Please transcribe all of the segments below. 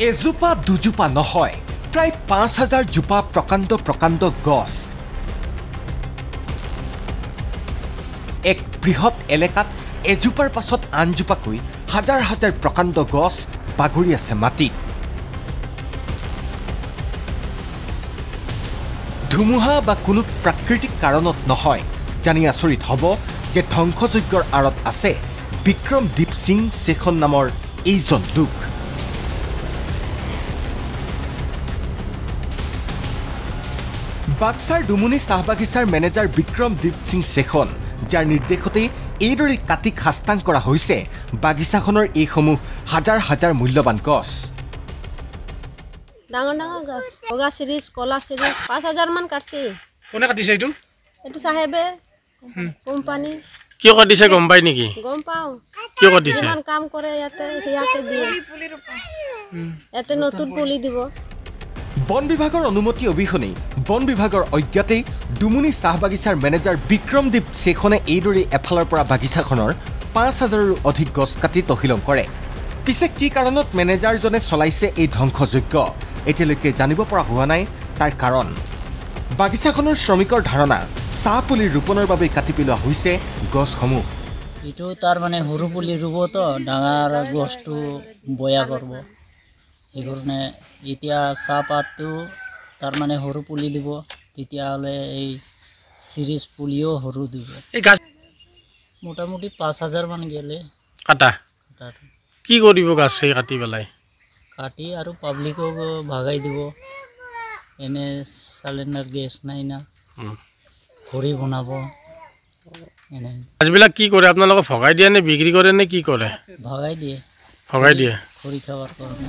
এজোপা দুজোপা নহয়, প্ৰায় ৫,০০০ জোপা প্ৰকাণ্ড গছ এক বৃহৎ এলেকাত এজোপাৰ পাছত আনজোপাকৈ হাজাৰ হাজাৰ প্ৰকাণ্ড গছ বাগৰি আছে মাটিত। ধুমুহা বা কোনো প্ৰাকৃতিক কাৰণত নহয়, জানি আচৰিত হ'ব যে ধ্বংসযজ্ঞৰ আঁৰত আছে বিক্ৰমদীপ সিং শেখন নামৰ এইজন লোক। বাক্সাৰ ডুমুনি চাহ বাগিচাৰ মেনেজাৰ বিক্ৰমদীপ সিং শেখন, যাৰ নিৰ্দেশতেই এইদৰে কাটি খাস্তাং কৰা হৈছে বাগিচাখনৰ এইসমূহ হাজাৰ হাজাৰ মূল্যৱান গছ। ডাঙৰ ডাঙৰ গছ, বগা চিৰিজ, কলা চিৰিজ ৫,০০০ মান কাটছে। কোনে কাটিছে এইটো? এইটো চাহেবে কোম্পানী। কিয় কাটিছে গম পাই নেকি? গম পাওঁ। কিয় কাটিছে? ইমান কাম কৰে ইয়াতে দিয়ে। ইয়াতে নতুন পুলি দিব। বন বিভাগৰ অনুমতি অবিহনেই বন বিভাগৰ অজ্ঞাতেই ডুমুনি চাহ বাগিচাৰ মেনেজাৰ বিক্ৰমদীপ শেখনে এইদৰে এফালৰ পৰা বাগিচাখনৰ ৫,০০০ৰো অধিক গছ কাটি তহিলং কৰে। পিছে কি কাৰণত মেনেজাৰজনে চলাইছে এই ধ্বংসযজ্ঞ এতিয়ালৈকে জানিব পৰা হোৱা নাই তাৰ কাৰণ। বাগিচাখনৰ শ্ৰমিকৰ ধাৰণা চাহ পুলি ৰোপণৰ বাবে কাটি পেলোৱা হৈছে গছসমূহ। এইটো তাৰ মানে সৰু পুলি ৰুব তো ডাঙৰ গছটো বয়া কৰিব, সেইকাৰণে এতিয়া চাহপাতটো তাৰ মানে সৰু পুলি দিব, তেতিয়াহ'লে এই চিৰিজ পুলিও সৰু দিব। এই গাছ মোটামুটি ৫,০০০ মান গেলে কাটা কি কৰিব? গাছ কাটি পেলাই কাটি আৰু পাব্লিকক ভাগাই দিব। এনে চিলিণ্ডাৰ গেছ নাই না, খৰি বনাব। এনে গাছবিলাক কি কৰে আপোনালোকে? ভগাই দিয়ে নে বিক্ৰী কৰে নে কি কৰে? ভগাই দিয়ে। ভগাই দিয়ে খৰি খাবৰ কাৰণে।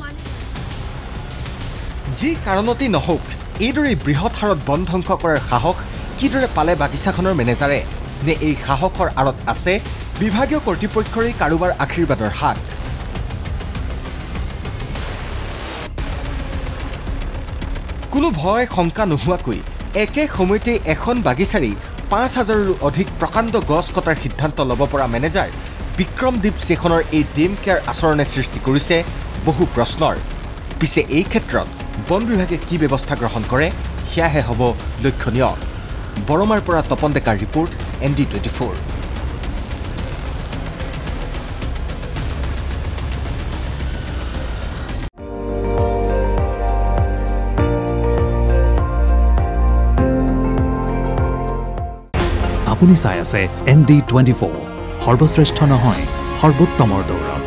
যি কাৰণতেই নহওক এইদৰে বৃহৎ হাৰত বন ধ্বংস কৰাৰ সাহস কিদৰে পালে বাগিচাখনৰ মেনেজাৰে? নে এই সাহসৰ আঁৰত আছে বিভাগীয় কৰ্তৃপক্ষৰেই কাৰোবাৰ আশীৰ্বাদৰ হাত? কোনো ভয় শংকা নোহোৱাকৈ একে সময়তে এখন বাগিচাৰেই ৫,০০০ৰো অধিক প্ৰকাণ্ড গছ কটাৰ সিদ্ধান্ত ল'ব পৰা মেনেজাৰ বিক্ৰমদীপ শেখনৰ এই ডিম কেয়াৰ আচৰণে সৃষ্টি কৰিছে বহু প্ৰশ্নৰ। পিছে এই ক্ষেত্ৰত বন বিভাগে কি ব্যৱস্থা গ্ৰহণ কৰে সেয়াহে হ'ব লক্ষণীয়। বৰমাৰ পৰা তপন ডেকাৰ ৰিপৰ্ট, ND24। আপুনি চাই আছে ND24, সৰ্বশ্ৰেষ্ঠ নহয় সৰ্বোত্তমৰ দৌৰ।